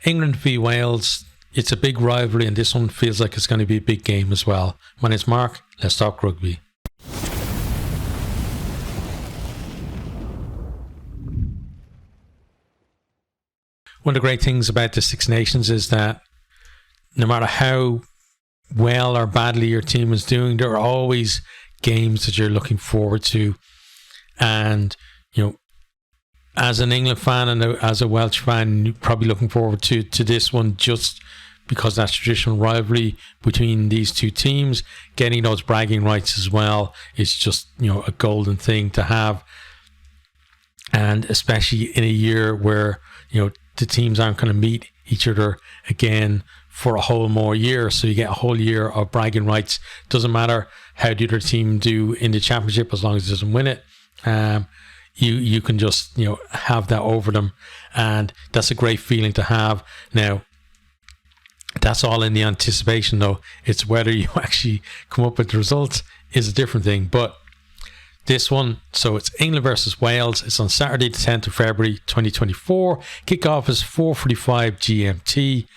England v Wales. It's a big rivalry, and this one feels like it's going to be a big game as well. My name's Mark. Let's talk rugby. One of the great things about the Six Nations is that no matter how well or badly your team is doing, there are always games that you're looking forward to. And, as an England fan and as a Welsh fan, you're probably looking forward to this one just because that traditional rivalry between these two teams. Getting those bragging rights as well is just, a golden thing to have. And especially in a year where, the teams aren't going to meet each other again for a whole more year. So you get a whole year of bragging rights. Doesn't matter how the other team do in the championship as long as it doesn't win it. You can just, have that over them. And that's a great feeling to have. Now, that's all in the anticipation though. It's whether you actually come up with the results is a different thing. But this one, so it's England versus Wales. It's on Saturday the 10th of February 2024. Kickoff is 4:45 GMT.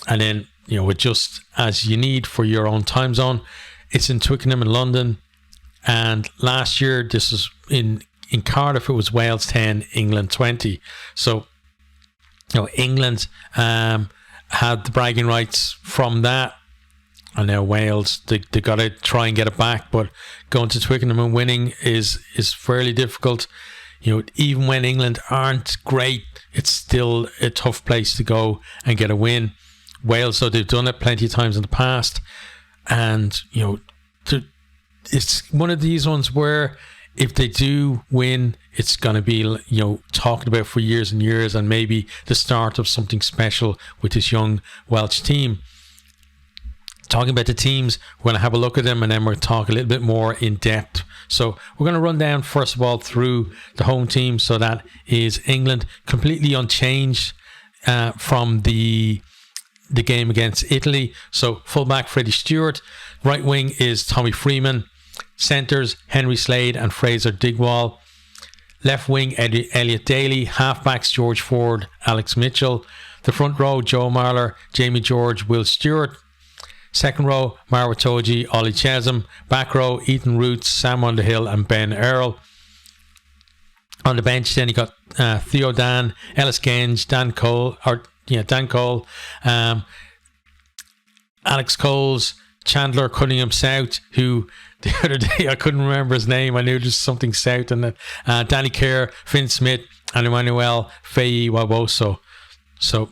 And then, with just as you need for your own time zone, it's in Twickenham in London. And last year, this was in Cardiff, it was Wales 10, England 20. So, England had the bragging rights from that. And now Wales, they got to try and get it back. But going to Twickenham and winning is fairly difficult. Even when England aren't great, it's still a tough place to go and get a win. Wales, though, they've done it plenty of times in the past. And, it's one of these ones where if they do win, it's going to be, talked about for years and years, and maybe the start of something special with this young Welsh team. Talking about the teams, we're going to have a look at them, and then we're going to talk a little bit more in depth. So we're going to run down, first of all, through the home team. So that is England, completely unchanged from the game against Italy. So fullback Freddie Stewart, right wing is Tommy Freeman, centres Henry Slade and Fraser Digwall, left wing Elliot Daly, halfbacks George Ford, Alex Mitchell, the front row Joe Marler, Jamie George, Will Stewart, second row Marwa Toji, Ollie Chesham, back row Ethan Roots, Sam Underhill and Ben Earl. On the bench then you got Theo Dan, Ellis Genge, Dan Cole, Alex Coles, Chandler Cunningham South, who the other day I couldn't remember his name. I knew there's something South in it. Danny Kerr, Finn Smith, and Emmanuel Faye Waboso. So,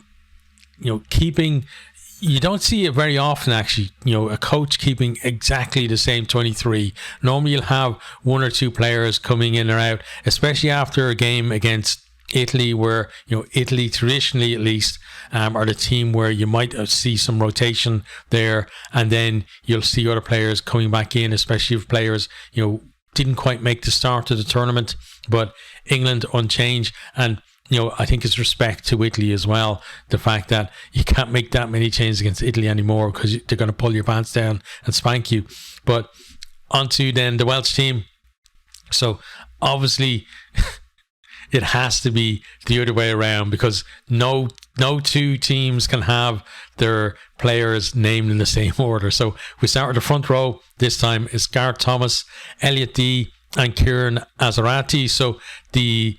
keeping, you don't see it very often actually, a coach keeping exactly the same 23. Normally you'll have one or two players coming in or out, especially after a game against Italy, where Italy traditionally at least are the team where you might see some rotation there, and then you'll see other players coming back in, especially if players didn't quite make the start of the tournament. But England unchanged, and I think it's respect to Italy as well, the fact that you can't make that many changes against Italy anymore because they're going to pull your pants down and spank you. But onto then the Welsh team. So obviously it has to be the other way around, because no two teams can have their players named in the same order. So we start with the front row. This time it's Gareth Thomas, Elliot Dee and Kieran Azarati. So the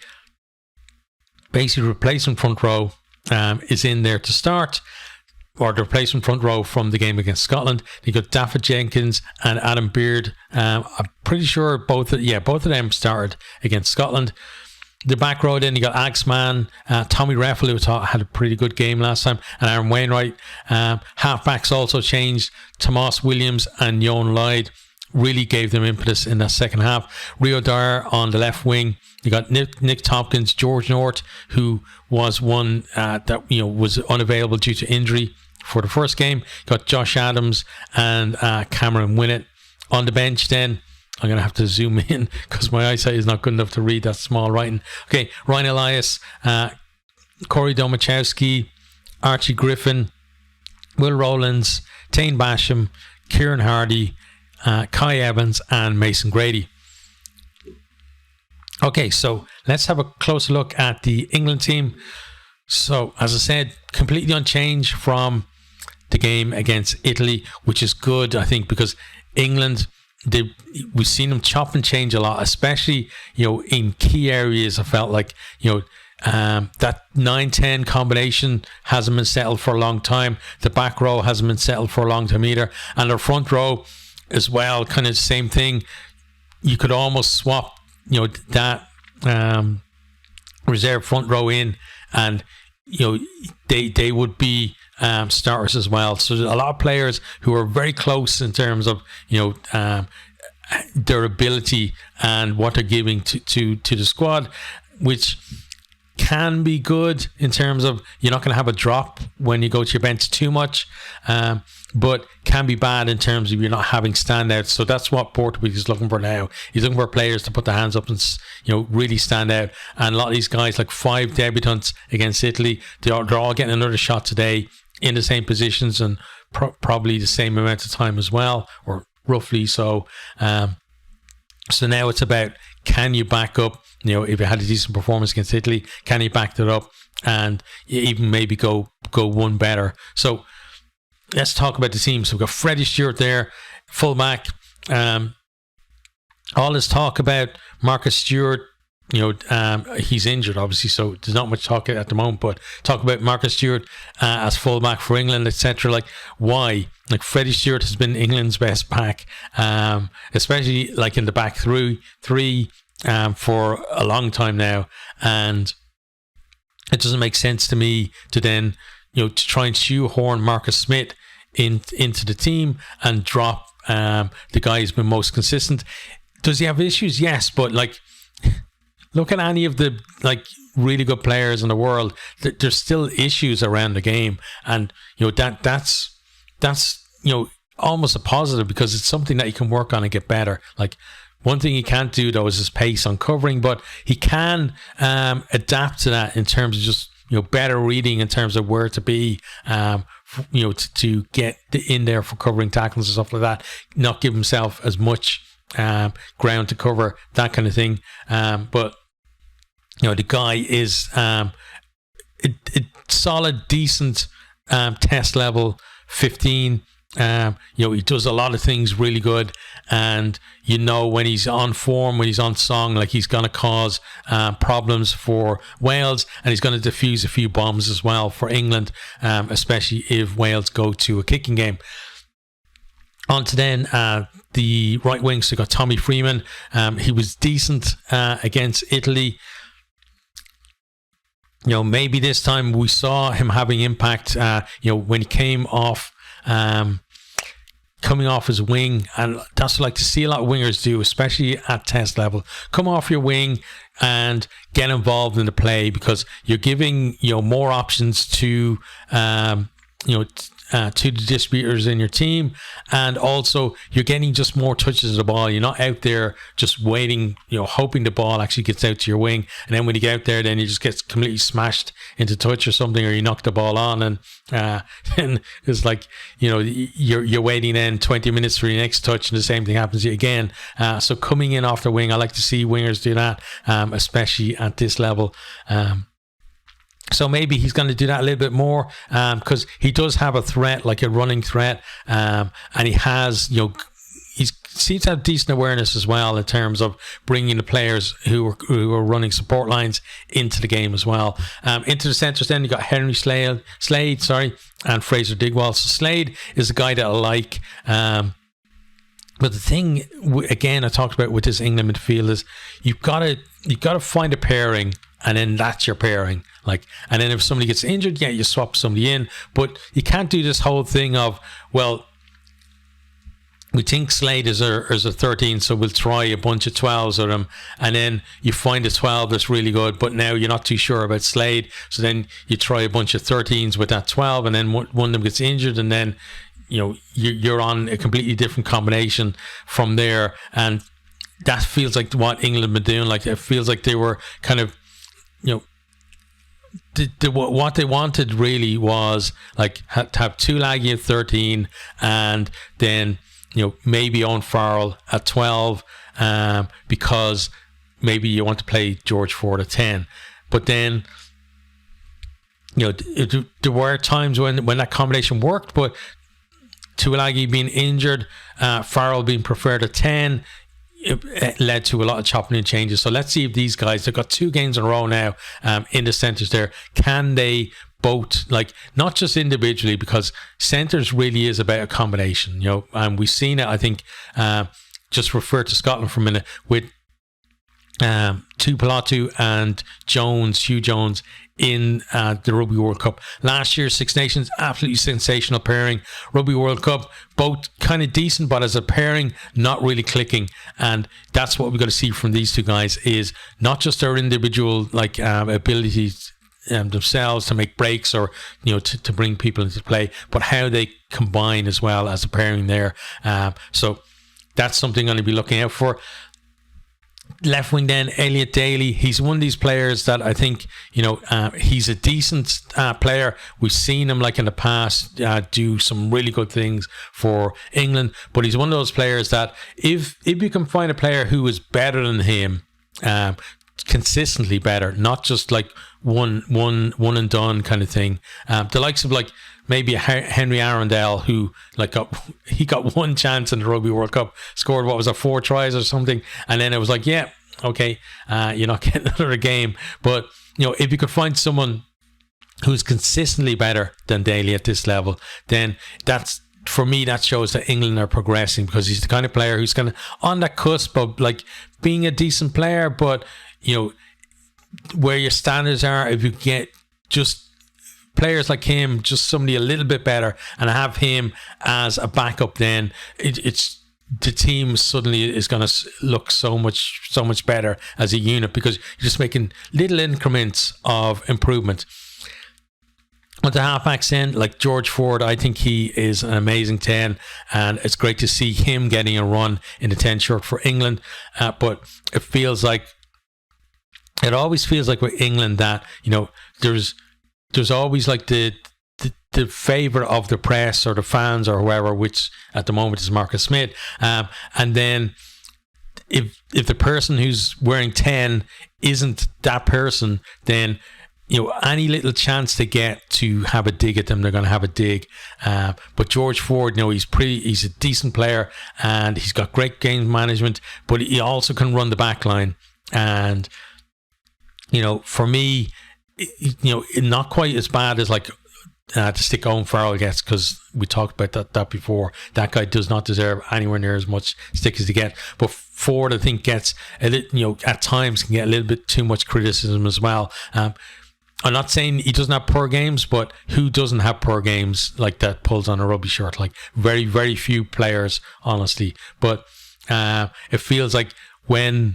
basic replacement front row is in there to start, or the replacement front row from the game against Scotland. You got Daffy Jenkins and Adam Beard. I'm pretty sure both of them started against Scotland. The back row then you got Alex Mann, Tommy Reffel, who I thought had a pretty good game last time, and Aaron Wainwright. Halfbacks also changed. Tomas Williams and Yoan Lloyd really gave them impetus in that second half. Rio Dyer on the left wing. You got Nick Tompkins, George North, who was one that was unavailable due to injury for the first game. You got Josh Adams and Cameron Winnett. On the bench then, I'm going to have to zoom in because my eyesight is not good enough to read that small writing. Okay, Ryan Elias, Corey Domachowski, Archie Griffin, Will Rowlands, Tane Basham, Kieran Hardy, Kai Evans and Mason Grady. Okay, so let's have a closer look at the England team. So, as I said, completely unchanged from the game against Italy, which is good, I think, because England, we've seen them chop and change a lot, especially, in key areas. I felt like, that 9-10 combination hasn't been settled for a long time. The back row hasn't been settled for a long time either. And their front row as well, kind of the same thing. You could almost swap, that reserve front row in, and, they would be starters as well. So there's a lot of players who are very close in terms of, their ability and what they're giving to the squad, which can be good in terms of you're not going to have a drop when you go to your bench too much, but can be bad in terms of you're not having standouts. So that's what Portugal is looking for now. He's looking for players to put their hands up and really stand out. And a lot of these guys, like 5 debutants against Italy, they're all getting another shot today in the same positions and probably the same amount of time as well, or roughly so. So now it's about, can you back up, if you had a decent performance against Italy, can you back that up and even maybe go one better? So let's talk about the team. So we've got Freddie Stewart there, fullback. All this talk about Marcus Stewart, he's injured obviously, so there's not much talk at the moment, but talk about Marcus Stewart as fullback for England, etc. Like, why? Like, Freddie Stewart has been England's best back, especially like in the back three for a long time now, and it doesn't make sense to me to then to try and shoehorn Marcus Smith into the team and drop the guy who's been most consistent. Does he have issues? Yes, but like, look at any of the really good players in the world. There's still issues around the game, and that's almost a positive, because it's something that you can work on and get better. Like, one thing he can't do though is his pace on covering, but he can adapt to that in terms of just better reading in terms of where to be, to get in there for covering tackles and stuff like that. Not give himself as much ground to cover, that kind of thing. But the guy is a solid, decent test level 15. He does a lot of things really good, and when he's on form, when he's on song, like, he's going to cause problems for Wales, and he's going to defuse a few bombs as well for England, especially if Wales go to a kicking game. On to then the right wing, so we got Tommy Freeman. He was decent against Italy. Maybe this time we saw him having impact, when he came off, coming off his wing, and that's what I like to see a lot of wingers do, especially at test level. Come off your wing and get involved in the play, because you're giving more options to to the distributors in your team, and also you're getting just more touches of the ball. You're not out there just waiting, hoping the ball actually gets out to your wing, and then when you get out there, then you just get completely smashed into touch or something, or you knock the ball on, and then it's like you're waiting then 20 minutes for your next touch, and the same thing happens to you again. So coming in off the wing, I like to see wingers do that, especially at this level. So maybe he's going to do that a little bit more, because he does have a threat, like a running threat, and he has, he seems to have decent awareness as well in terms of bringing the players who are running support lines into the game as well. Into the centres then you got Henry Slade, and Fraser Digwall. So Slade is a guy that I like. But the thing, again, I talked about with this England midfield is you've got to find a pairing, and then that's your pairing. And then if somebody gets injured, you swap somebody in. But you can't do this whole thing of, well, we think Slade is a 13, so we'll try a bunch of 12s of them, and then you find a 12 that's really good, but now you're not too sure about Slade, so then you try a bunch of 13s with that 12, and then one of them gets injured, and then you're on a completely different combination from there. And that feels like what England been doing. Like, it feels like they were kind of, what they wanted really was to have Tulagi at 13, and then maybe Owen Farrell at 12, because maybe you want to play George Ford at 10. But then there were times when that combination worked, but Tuilagi being injured, Farrell being preferred at 10, it led to a lot of chopping and changes. So let's see if these guys, they've got 2 games in a row now in the centres there. Can they both, like, not just individually, because centres really is about a combination, and we've seen it, I think, just refer to Scotland for a minute, with Tuipulotu and Hugh Jones in the Rugby World Cup. Last year, Six Nations, absolutely sensational pairing. Rugby World Cup, both kind of decent, but as a pairing, not really clicking. And that's what we've got to see from these 2 guys, is not just their individual abilities themselves to make breaks or to bring people into play, but how they combine as well as a pairing there. So that's something I'm going to be looking out for. Left wing then, Elliot Daly. He's one of these players that I think, he's a decent player. We've seen him, like in the past, do some really good things for England. But he's one of those players that if you can find a player who is better than him, consistently better, not just like one and done kind of thing. The likes of like maybe a Henry Arundel, who he got one chance in the Rugby World Cup, scored 4 tries or something, and then it was like, yeah, okay, you're not getting another game. But if you could find someone who's consistently better than Daly at this level, then that's, for me, that shows that England are progressing, because he's the kind of player who's kind of on that cusp of like being a decent player, but where your standards are, if you get just players like him, just somebody a little bit better, and have him as a backup, then it's the team suddenly is going to look so much better as a unit, because you're just making little increments of improvement. On the halfbacks end, like George Ford, I think he is an amazing 10, and it's great to see him getting a run in the 10 shirt for England. But it always feels like with England that there's always like the favourite of the press or the fans or whoever, which at the moment is Marcus Smith. And then if the person who's wearing 10 isn't that person, then any little chance they get to have a dig at them, they're going to have a dig. But George Ford, he's a decent player, and he's got great game management, but he also can run the back line. And for me, not quite as bad as like the stick Owen Farrell gets, because we talked about that before. That guy does not deserve anywhere near as much stick as he gets. But Ford, I think, gets at times can get a little bit too much criticism as well. I'm not saying he doesn't have poor games, but who doesn't have poor games like that pulls on a rugby shirt? Like very, very few players, honestly. But it feels like when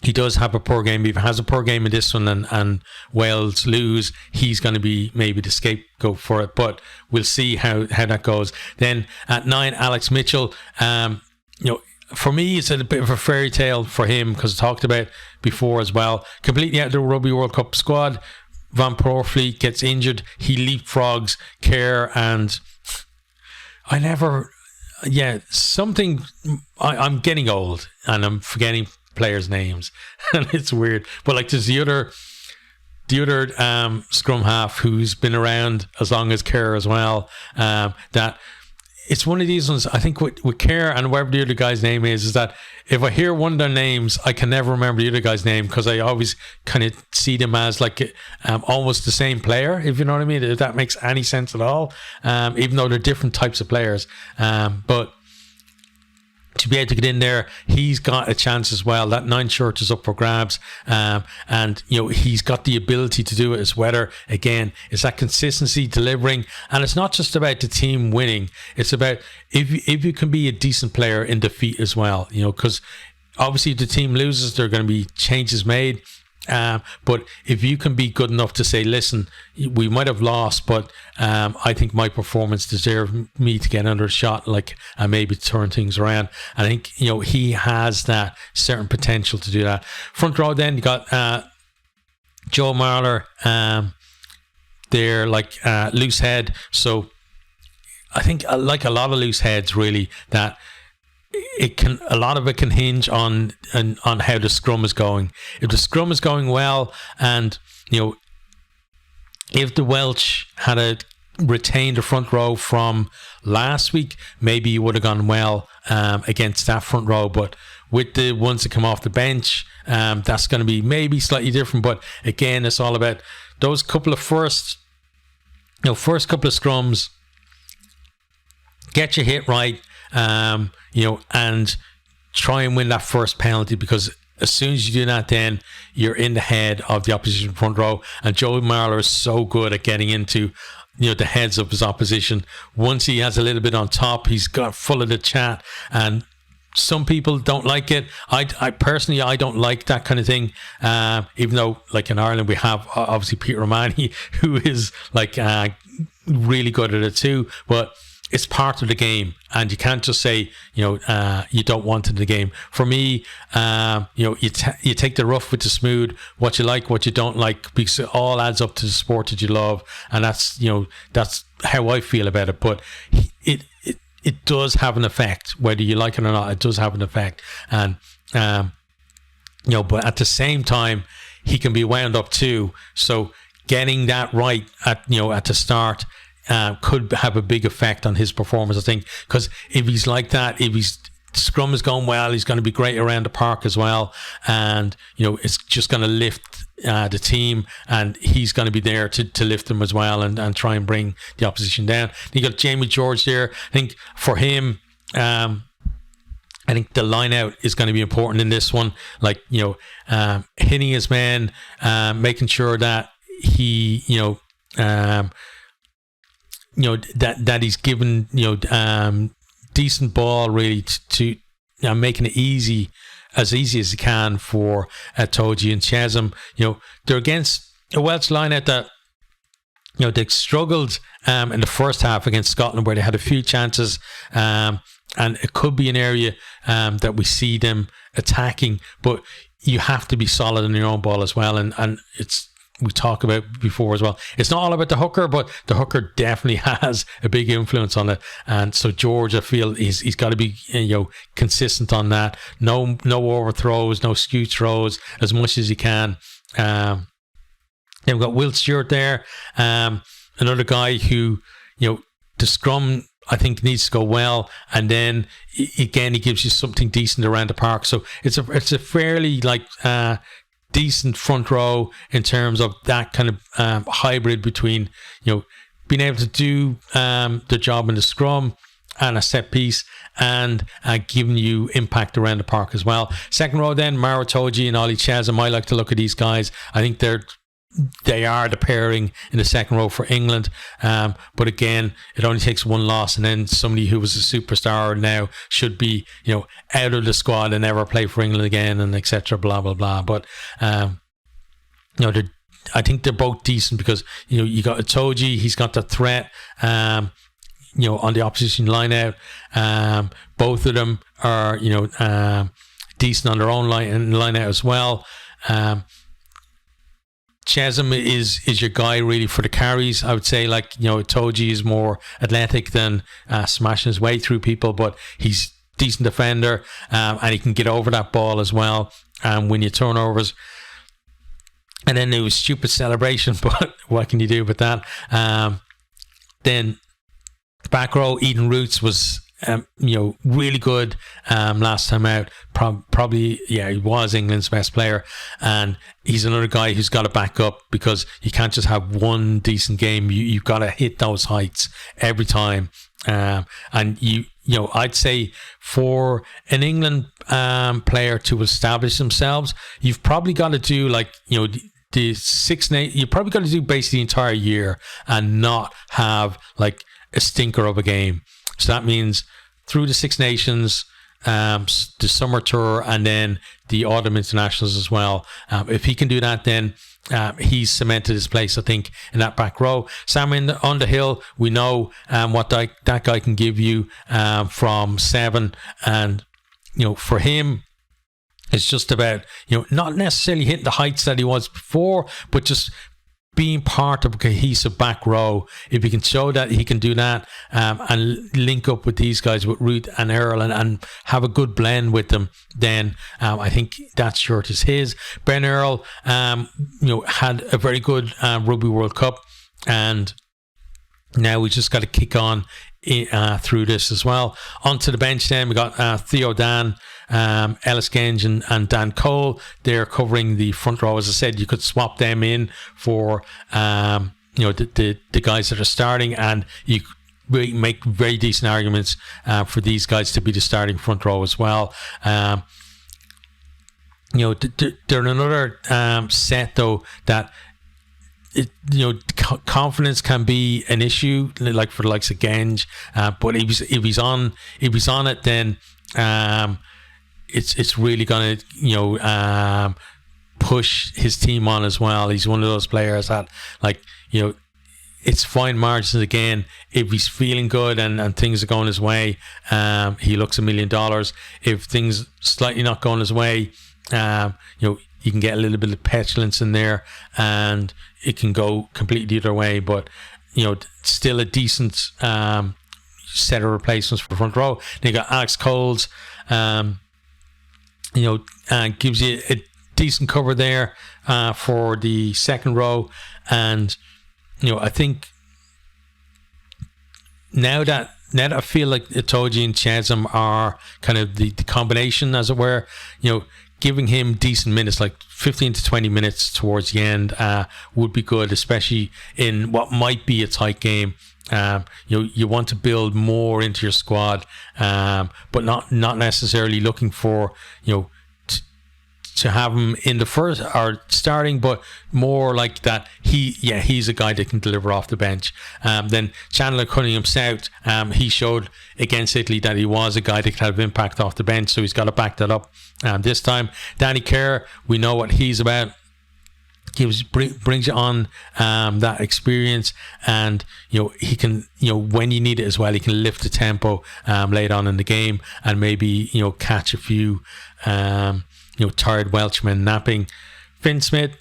he does have a poor game, if he has a poor game in this one and Wales lose, he's going to be maybe the scapegoat for it. But we'll see how that goes. Then at 9, Alex Mitchell. For me, it's a bit of a fairy tale for him, because I talked about before as well. Completely out of the Rugby World Cup squad. Van Poorvliet gets injured. He leapfrogs Kerr, and I'm getting old and I'm forgetting players' names, and it's weird. But like, there's the other scrum half who's been around as long as Kerr as well. That it's one of these ones, I think, with Kerr and whatever the other guy's name is that if I hear one of their names, I can never remember the other guy's name, because I always kind of see them as like almost the same player, if you know what I mean, if that makes any sense at all, even though they're different types of players. But to be able to get in there, he's got a chance as well. That 9 shirt is up for grabs, and he's got the ability to do it. As whether, again, it's that consistency, delivering, and it's not just about the team winning. It's about if you can be a decent player in defeat as well. Because obviously if the team loses, there are going to be changes made. But if you can be good enough to say, listen, we might have lost, but I think my performance deserved me to get another shot, and maybe turn things around. I think he has that certain potential to do that. Front row, then you got Joe Marler. They're like loose head, so I think like a lot of loose heads, really, that a lot of it can hinge on how the scrum is going. If the scrum is going well, and if the Welsh had retained the front row from last week, maybe it would have gone well against that front row. But with the ones that come off the bench, that's going to be maybe slightly different. But again, it's all about those couple of first couple of scrums. Get your hit right, and try and win that first penalty, because as soon as you do that, then you're in the head of the opposition front row. And Joe Marler is so good at getting into the heads of his opposition. Once he has a little bit on top, he's got full of the chat, and some people don't like it. I personally, I don't like that kind of thing, even though, like, in Ireland we have obviously Peter Romani, who is like really good at it too, but it's part of the game, and you can't just say you don't want it in the game. For me, you take the rough with the smooth, what you like, what you don't like, because it all adds up to the sport that you love, and that's how I feel about it. But it does have an effect, whether you like it or not. It does have an effect, and but at the same time, he can be wound up too. So getting that right at the start could have a big effect on his performance, I think, because if he's like that, if his scrum is going well, he's going to be great around the park as well, and it's just going to lift the team, and he's going to be there to lift them as well, and try and bring the opposition down. You got Jamie George there. I think for him, I think the line out is going to be important in this one, like hitting his men, making sure that he that he's given decent ball really to making it as easy as he can for Toji and Chesham. They're against a Welsh line-out that they struggled in the first half against Scotland, where they had a few chances, and it could be an area that we see them attacking, but you have to be solid in your own ball as well, and it's, we talked about before as well, it's not all about the hooker, but the hooker definitely has a big influence on it. And so George, I feel he's got to be consistent on that. No overthrows, no skew throws, as much as he can. Then we've got Will Stewart there, another guy who the scrum, I think, needs to go well, and then again he gives you something decent around the park. So it's a fairly decent front row in terms of that kind of hybrid between being able to do the job in the scrum and a set piece, and giving you impact around the park as well. Second row then, Mara Toji and Ollie Chesham. I like to look at these guys. I think they are the pairing in the second row for England, but again, it only takes one loss, and then somebody who was a superstar now should be out of the squad and never play for England again, and etc. blah blah blah. But I think they're both decent, because you got Toji, he's got the threat on the opposition line out. Both of them are decent on their own line out as well. Chesham is your guy really for the carries. I would say, Toji is more athletic than smashing his way through people, but he's decent defender, and he can get over that ball as well and win your turnovers. And then there was stupid celebration, but what can you do with that? Then back row, Eden Roots was really good last time out. Probably, he was England's best player, and he's another guy who's got to back up, because you can't just have one decent game. You've got to hit those heights every time, and I'd say for an England player to establish themselves, you've probably got to do the 6 8. You probably got to do basically the entire year and not have a stinker of a game. So that means through the Six Nations, the summer tour, and then the autumn internationals as well. If he can do that, then he's cemented his place, I think, in that back row. Sam Underhill, we know what that guy can give you from 7, and for him, it's just about not necessarily hitting the heights that he was before, but just being part of a cohesive back row. If he can show that he can do that, and link up with these guys, with Ruth and Earl, and have a good blend with them, then I think that shirt is his. Ben Earl had a very good Rugby World Cup. and now we just got to kick on through this as well. Onto the bench then, we got Theo Dan, Ellis Genge and Dan Cole. They're covering the front row. As I said, you could swap them in for the guys that are starting, and you make very decent arguments for these guys to be the starting front row as well. They're another set though that confidence can be an issue, like for the likes of Genge, but if he's on it, then it's really going to push his team on as well. He's one of those players that, like, it's fine margins again. If he's feeling good and things are going his way, he looks $1 million. If things slightly not going his way, you can get a little bit of petulance in there, and it can go completely the other way. But still a decent set of replacements for the front row. Then you got Alex Coles, gives you a decent cover there for the second row. And I think now that I feel like Itoje and Chesum are kind of the combination, as it were, giving him decent minutes, like 15 to 20 minutes towards the end, would be good, especially in what might be a tight game. You want to build more into your squad, but not necessarily looking for to have him in the first or starting, but more like that he's a guy that can deliver off the bench. Then Chandler Cunningham South, he showed against Italy that he was a guy that could have impact off the bench, so he's got to back that up this time. Danny Kerr, we know what he's about. He brings you on that experience, and he can, when you need it as well, he can lift the tempo later on in the game, and maybe catch a few tired Welshmen napping. Finn Smith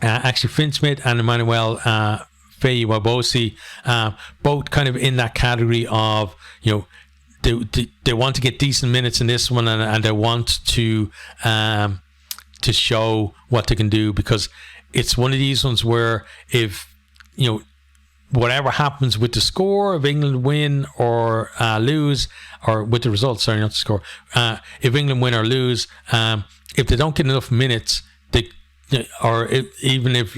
and Emmanuel Fei-Wabosi, both kind of in that category of they want to get decent minutes in this one, and they want to show what they can do, because it's one of these ones where if whatever happens with the score, if England win or lose, or with the results, sorry, not the score, if England win or lose, if they don't get enough minutes, even if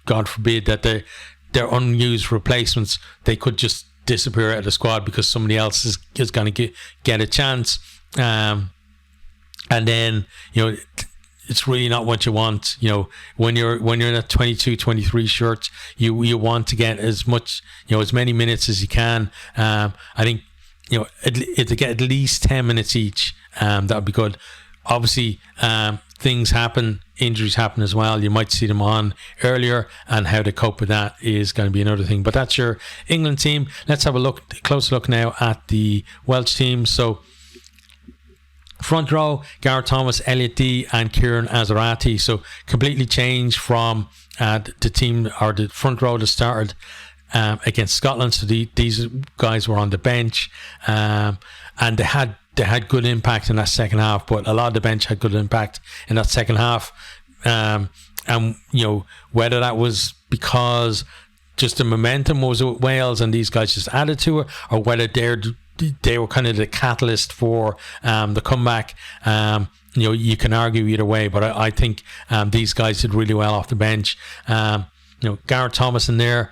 God forbid that they're unused replacements, they could just disappear out of the squad because somebody else is going to get a chance, and then it's really not what you want. When you're in a 22, 23 shirts, you want to get as much, as many minutes as you can. I think, if they get at least 10 minutes each, that would be good. Obviously, things happen, injuries happen as well. You might see them on earlier, and how to cope with that is going to be another thing. But that's your England team. Let's have a close look now at the Welsh team. So, front row, Gareth Thomas, Elliot Dee and Kieran Azarati. So completely changed from the team, or the front row that started against Scotland. So these guys were on the bench, and they had good impact in that second half, but a lot of the bench had good impact in that second half. And whether that was because just the momentum was with Wales and these guys just added to it, or whether they were kind of the catalyst for the comeback. You can argue either way, but I think these guys did really well off the bench. Gareth Thomas in there,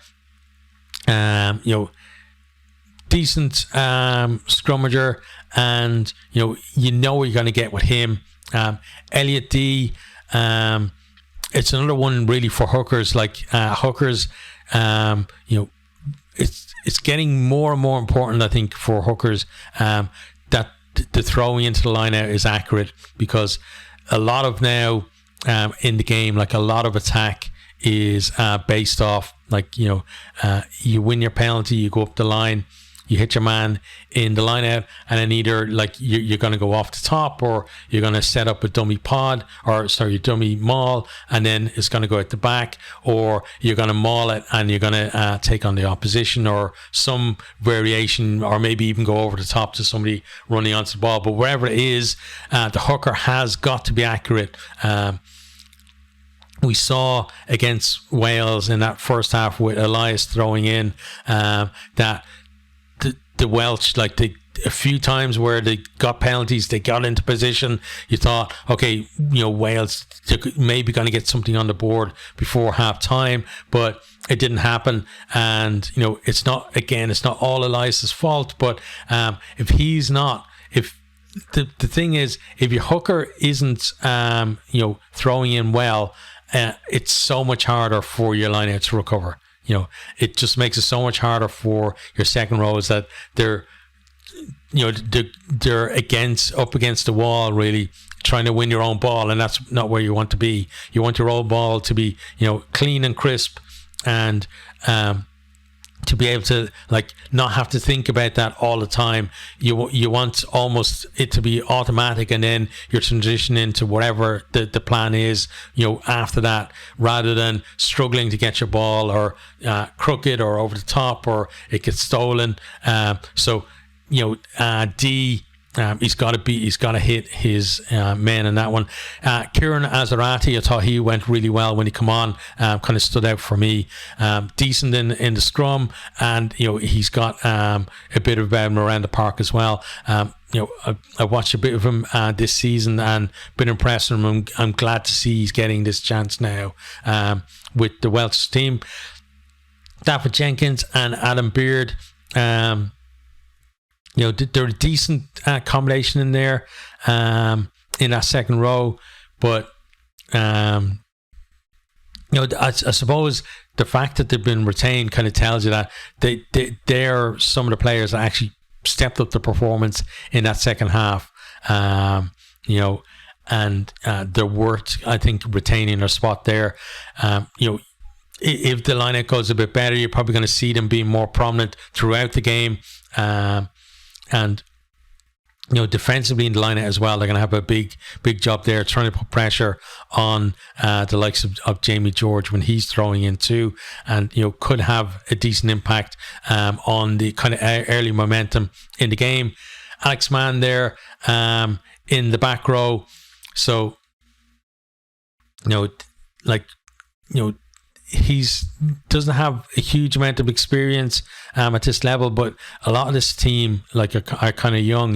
decent scrummager, and what you're going to get with him. Elliot Dee, it's another one really for hookers. Like hookers, it's getting more and more important, I think, for hookers, that the throwing into the line out is accurate, because a lot of now in the game, like a lot of attack is based off, like, you win your penalty, you go up the line, you hit your man in the line out, and then either like you're going to go off the top, or you're going to set up a dummy dummy maul, and then it's going to go at the back, or you're going to maul it and you're going to take on the opposition, or some variation, or maybe even go over the top to somebody running onto the ball. But wherever it is, the hooker has got to be accurate. we saw against Wales in that first half with Elias throwing in, that the Welsh, like a few times where they got penalties, they got into position, you thought, okay, Wales, they're maybe going to get something on the board before half time, but it didn't happen. And it's not all Elias's fault, but if the thing is, if your hooker isn't throwing in well, it's so much harder for your lineout to recover. It just makes it so much harder for your second rows that they're up against the wall, really trying to win your own ball, and that's not where you want to be. You want your own ball to be clean and crisp, and to be able to not have to think about that all the time. You want almost it to be automatic, and then you're transitioning into whatever the plan is after that, rather than struggling to get your ball, or crooked or over the top, or it gets stolen. D, he's got to hit his men in that one. Kieran Azarati, I thought he went really well when he come on. Kind of stood out for me. Decent in the scrum, and he's got a bit about him around the park as well. I watched a bit of him this season and been impressed with him. I'm glad to see he's getting this chance now with the Welsh team. David Jenkins and Adam Beard, they're a decent combination in there in that second row, but I suppose the fact that they've been retained kind of tells you that they're some of the players that actually stepped up the performance in that second half, and they're worth, I think, retaining their spot there. If the lineup goes a bit better, you're probably going to see them being more prominent throughout the game. And defensively in the lineup as well, they're going to have a big job there, trying to put pressure on the likes of Jamie George when he's throwing in too, and could have a decent impact on the kind of early momentum in the game. Alex Mann there in the back row, so he's doesn't have a huge amount of experience at this level, but a lot of this team are kind of young.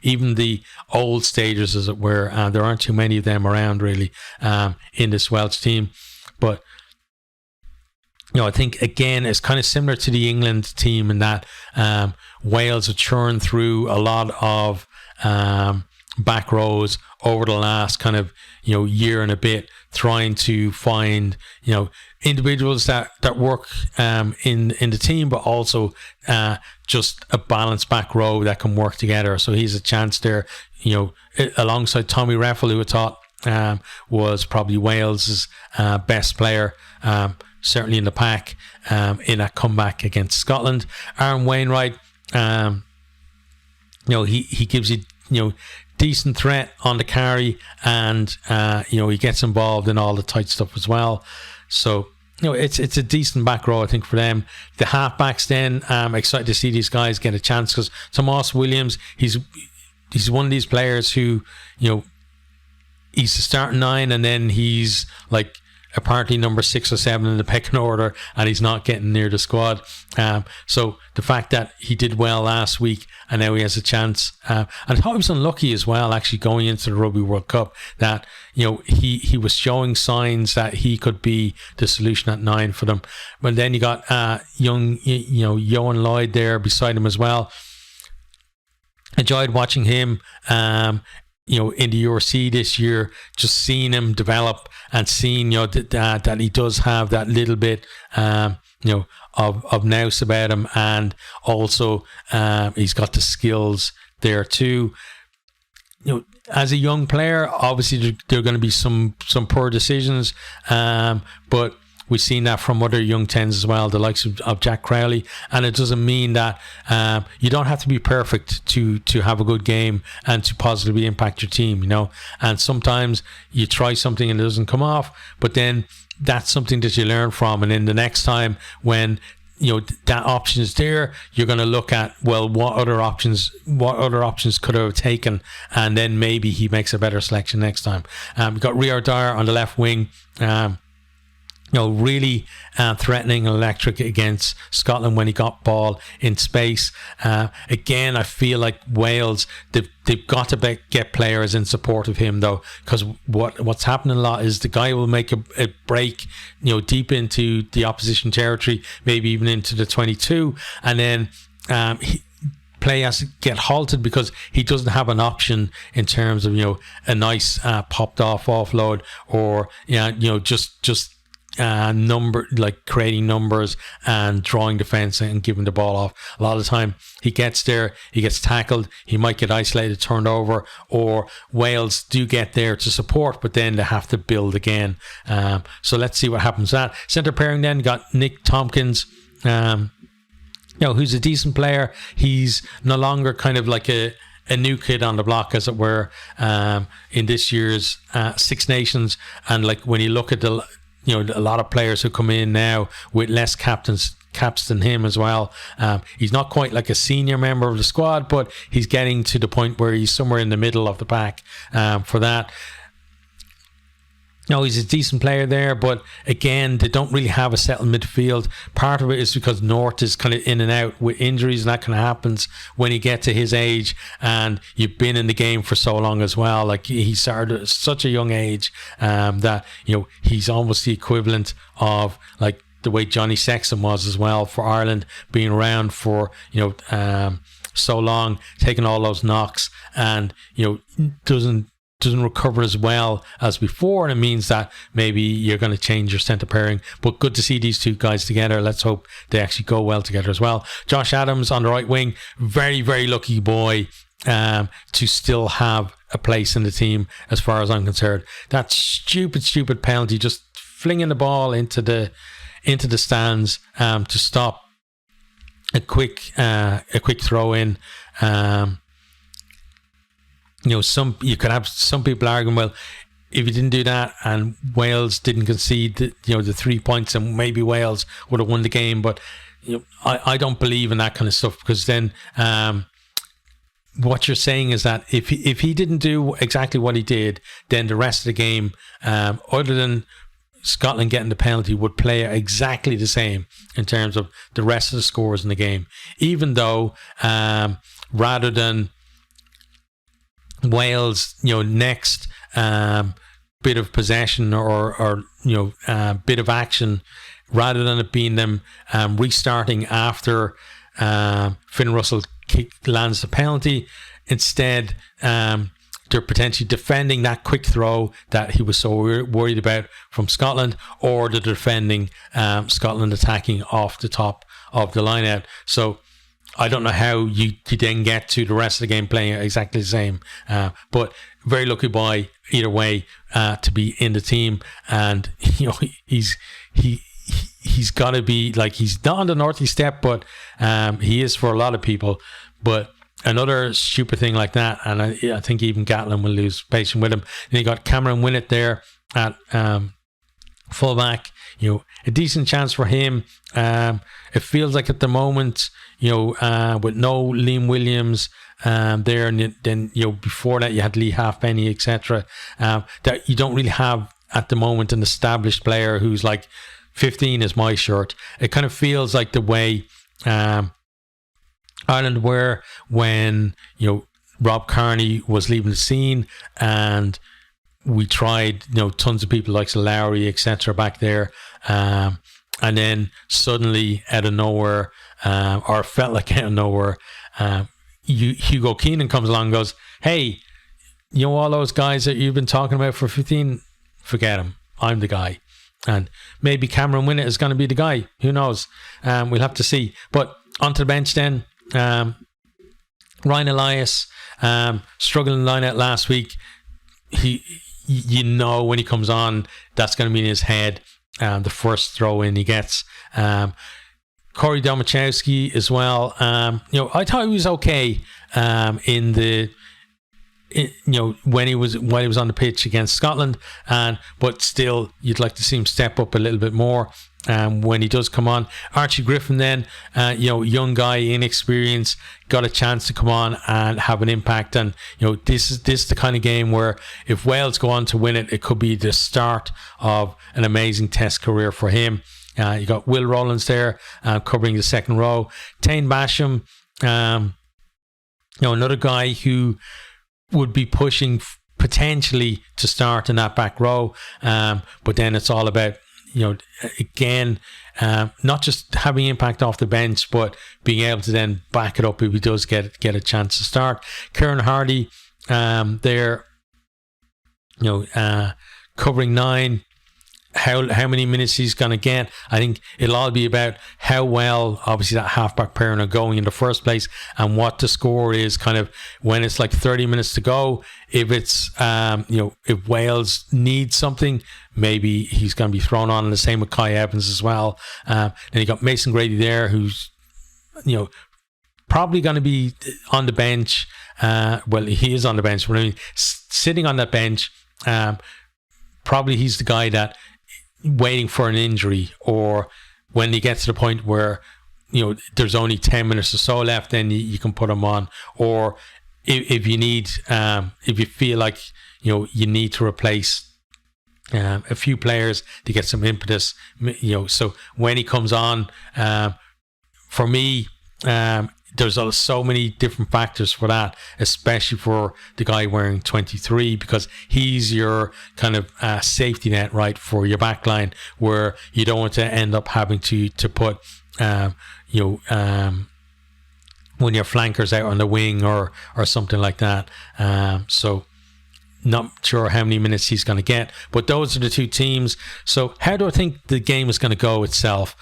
Even the old stagers, as it were, there aren't too many of them around really in this Welsh team. But I think again it's kind of similar to the England team in that Wales have churned through a lot of back rows over the last kind of year and a bit, trying to find individuals that work in the team, but also just a balanced back row that can work together. So he's a chance there, alongside Tommy Reffel, who I thought was probably Wales's best player, certainly in the pack in that comeback against Scotland. Aaron Wainwright, he gives you decent threat on the carry, and he gets involved in all the tight stuff as well. So it's a decent back row, I think, for them. The halfbacks, then I'm excited to see these guys get a chance, because Tomas Williams, he's one of these players who he's the starting 9, and then he's apparently number 6 or 7 in the pecking order, and he's not getting near the squad. So the fact that he did well last week and now he has a chance, and I thought he was unlucky as well, actually, going into the Rugby World Cup, that he was showing signs that he could be the solution at 9 for them. But then you got young Johan Lloyd there beside him as well. Enjoyed watching him in the URC this year, just seeing him develop and seeing that he does have that little bit of nous about him, and also he's got the skills there too. As a young player, obviously there are going to be some poor decisions, but we've seen that from other young tens as well, the likes of Jack Crowley, and it doesn't mean that you don't have to be perfect to have a good game and to positively impact your team, and sometimes you try something and it doesn't come off, but then that's something that you learn from, and then the next time when that option is there, you're going to look at, well, what other options could I have taken, and then maybe he makes a better selection next time. We've got Rior Dyer on the left wing. really threatening and electric against Scotland when he got ball in space. Again, I feel like Wales, they've got to get players in support of him, though, because what's happening a lot is the guy will make a break, deep into the opposition territory, maybe even into the 22, and then play has to get halted because he doesn't have an option in terms of a nice popped off offload, or just number, like creating numbers and drawing defense and giving the ball off. A lot of the time he gets there, he gets tackled, he might get isolated, turned over, or Wales do get there to support, but then they have to build again. So let's see what happens. That centre pairing then got Nick Tompkins, who's a decent player. He's no longer kind of like a new kid on the block, as it were, in this year's Six Nations. And like when you look at a lot of players who come in now with less caps than him as well. He's not quite like a senior member of the squad, but he's getting to the point where he's somewhere in the middle of the pack for that. He's a decent player there, but again, they don't really have a settled midfield. Part of it is because North is kind of in and out with injuries, and that kind of happens when you get to his age, and you've been in the game for so long as well. Like, he started at such a young age that he's almost the equivalent of like the way Johnny Sexton was as well for Ireland, being around for so long, taking all those knocks, and doesn't recover as well as before, and it means that maybe you're going to change your centre pairing. But good to see these two guys together. Let's hope they actually go well together as well. Josh Adams on the right wing, very, very lucky boy to still have a place in the team as far as I'm concerned. That stupid penalty, just flinging the ball into the stands to stop a quick throw in. You could have some people arguing, well, if you didn't do that and Wales didn't concede the 3 points, and maybe Wales would have won the game. But I don't believe in that kind of stuff, because then what you're saying is that if he didn't do exactly what he did, then the rest of the game, other than Scotland getting the penalty, would play exactly the same in terms of the rest of the scores in the game, even though rather than Wales next bit of possession or bit of action, rather than it being them restarting after Finn Russell lands the penalty, instead they're potentially defending that quick throw that he was so worried about from Scotland, or they're defending Scotland attacking off the top of the line out. So I don't know how you then get to the rest of the game playing exactly the same, but very lucky boy either way to be in the team. And he's got to be, like, he's not on the northeast step, but he is for a lot of people. But another stupid thing like that, and I think even Gatlin will lose patience with him. Then you got Cameron Winnett there at fullback. A decent chance for him. It feels like at the moment, with no Liam Williams there, and then before that you had Lee Halfpenny, etc. That you don't really have at the moment an established player who's like 15 is my shirt. It kind of feels like the way Ireland were when Rob Kearney was leaving the scene, and we tried tons of people like Lowry, etc. back there, and then suddenly out of nowhere, or felt like out of nowhere, Hugo Keenan comes along and goes, hey, all those guys that you've been talking about for 15, forget them, I'm the guy. And maybe Cameron Winnett is going to be the guy, who knows, we'll have to see. But onto the bench then, Ryan Elias, struggling line out last week. When he comes on, that's going to be in his head, the first throw in he gets. Corey Domachowski as well. I thought he was okay while he was on the pitch against Scotland, but still you'd like to see him step up a little bit more. when he does come on. Archie Griffin then, young guy, inexperienced, got a chance to come on and have an impact. And this is the kind of game where if Wales go on to win it, it could be the start of an amazing Test career for him. You got Will Rowlands there covering the second row. Tane Basham, another guy who would be pushing potentially to start in that back row, but then it's all about again, not just having impact off the bench, but being able to then back it up if he does get a chance to start. Kieran Hardy there, covering 9. How many minutes he's going to get, I think it'll all be about how well obviously that halfback pairing are going in the first place, and what the score is kind of when it's like 30 minutes to go. If it's if Wales need something, maybe he's going to be thrown on, and the same with Kai Evans as well. Then you got Mason Grady there, who's probably going to be on the bench. Well, he is on the bench, but I mean, sitting on that bench, probably he's the guy that waiting for an injury, or when you get to the point where there's only 10 minutes or so left, then you can put him on. Or if you need if you feel like you need to replace a few players to get some impetus, so when he comes on, for me, there's so many different factors for that, especially for the guy wearing 23, because he's your kind of safety net, right, for your back line, where you don't want to end up having to put one of your flankers out on the wing or something like that. So not sure how many minutes he's going to get, but those are the two teams. So how do I think the game is going to go itself?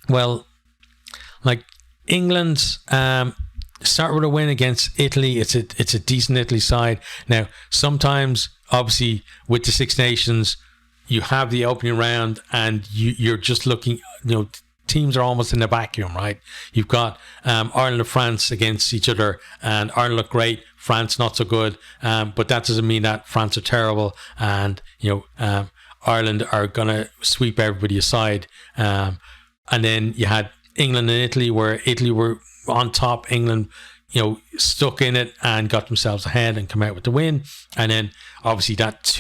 Well, like England start with a win against Italy. It's a decent Italy side. Now, sometimes, obviously, with the Six Nations, you have the opening round and you're just looking, teams are almost in a vacuum, right? You've got Ireland and France against each other, and Ireland look great, France not so good, but that doesn't mean that France are terrible, and Ireland are going to sweep everybody aside. And then you had England and Italy, where Italy were on top, England stuck in it and got themselves ahead and come out with the win. And then obviously that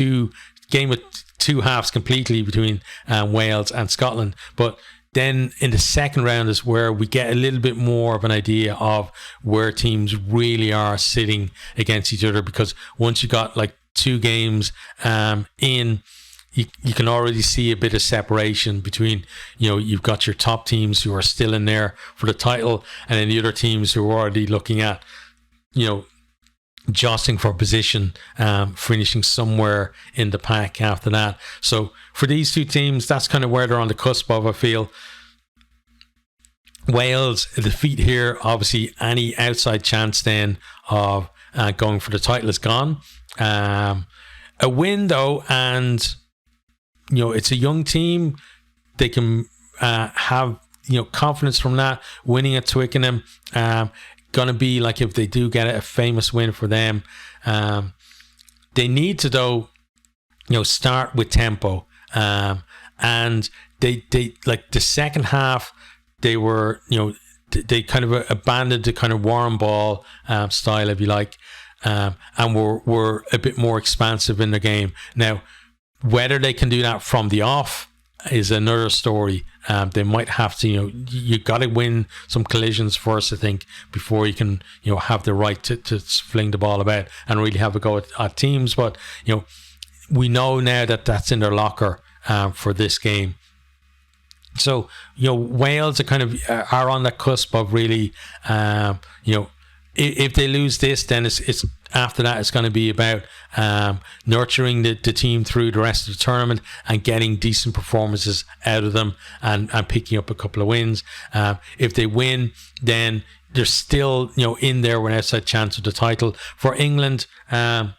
game with two halves completely between Wales and Scotland. But then in the second round is where we get a little bit more of an idea of where teams really are sitting against each other, because once you got like two games in, you can already see a bit of separation between, you've got your top teams who are still in there for the title, and then the other teams who are already looking at, jostling for position, finishing somewhere in the pack after that. So for these two teams, that's kind of where they're on the cusp of, I feel. Wales, a defeat here, obviously any outside chance then of going for the title is gone. A win though, and it's a young team. They can have confidence from that. Winning at Twickenham, gonna be like, if they do get it, a famous win for them. They need to though, start with tempo, and they like the second half, they were they kind of abandoned the kind of warm ball style, if you like, and were a bit more expansive in the game. Now, whether they can do that from the off is another story. They might have to, you got to win some collisions first, I think, before you can, have the right to fling the ball about and really have a go at teams. But, we know now that that's in their locker for this game. So, Wales are kind of are on the cusp of really, if they lose this, then it's after that, it's going to be about nurturing the team through the rest of the tournament and getting decent performances out of them and picking up a couple of wins. If they win, then they're still in there with an outside chance of the title. For England, a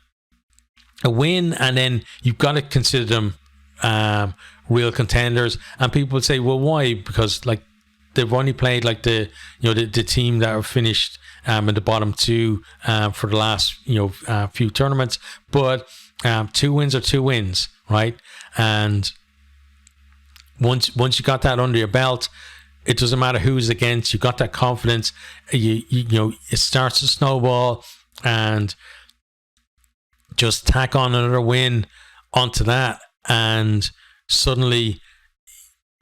win, and then you've got to consider them real contenders. And people would say, well, why? Because like they've only played like the team that have finished in the bottom two for the last few tournaments, but 2 wins are 2 wins, right? And once you got that under your belt, it doesn't matter who's against. You got that confidence. You know, it starts to snowball, and just tack on another win onto that, and suddenly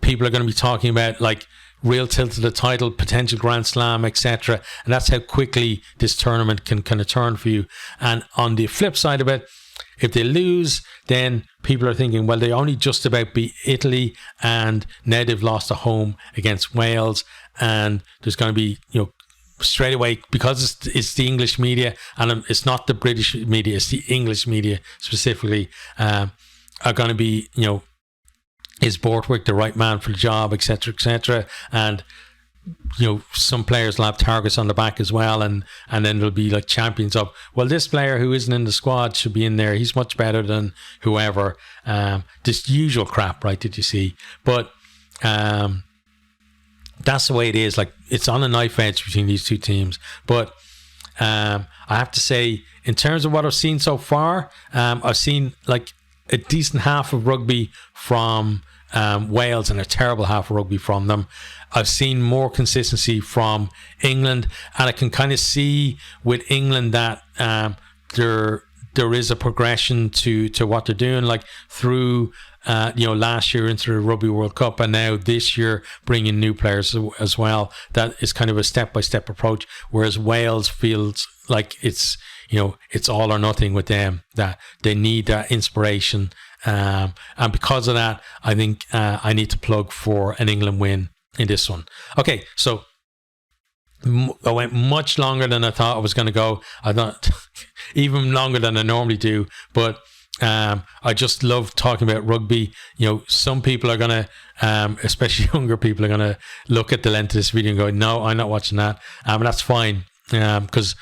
people are going to be talking about like real tilt to the title, potential Grand Slam, etc. And that's how quickly this tournament can kind of turn for you. And on the flip side of it, if they lose, then people are thinking, well, they only just about beat Italy, and now they've lost at home against Wales, and there's going to be, you know, straight away, because it's the English media, and it's not the British media, it's the English media specifically, are going to be, you know, is Borthwick the right man for the job, etc., etc. And, you know, some players will have targets on the back as well, and then there'll be like champions of, well, this player who isn't in the squad should be in there, he's much better than whoever. This usual crap, right, did you see? But that's the way it is. Like, it's on a knife edge between these two teams. But I have to say, in terms of what I've seen so far, I've seen like a decent half of rugby from Wales and a terrible half of rugby from them. I've seen more consistency from England, and I can kind of see with England that there is a progression to what they're doing, like through you know, last year into the Rugby World Cup, and now this year bringing new players as well. That is kind of a step-by-step approach, whereas Wales feels like it's, you know, it's all or nothing with them, that they need that inspiration. And because of that, I think I need to plug for an England win in this one. Okay, so I went much longer than I thought I was going to go. I thought even longer than I normally do, but I just love talking about rugby. You know, some people are going to, especially younger people, are going to look at the length of this video and go, no, I'm not watching that. And that's fine, because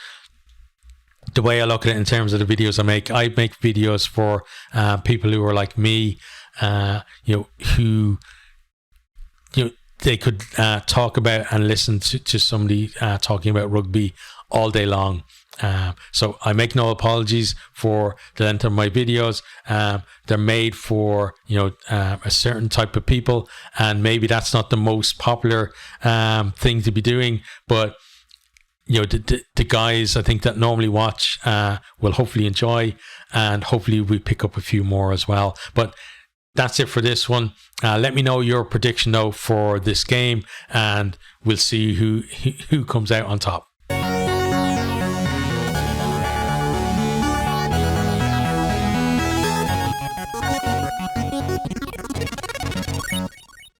the way I look at it in terms of the videos I make videos for people who are like me, you know, who, you know, they could talk about and listen to somebody talking about rugby all day long. So I make no apologies for the length of my videos. They're made for, you know, a certain type of people, and maybe that's not the most popular thing to be doing, but you know, the guys I think that normally watch will hopefully enjoy, and hopefully we pick up a few more as well. But that's it for this one. Let me know your prediction though for this game, and we'll see who comes out on top.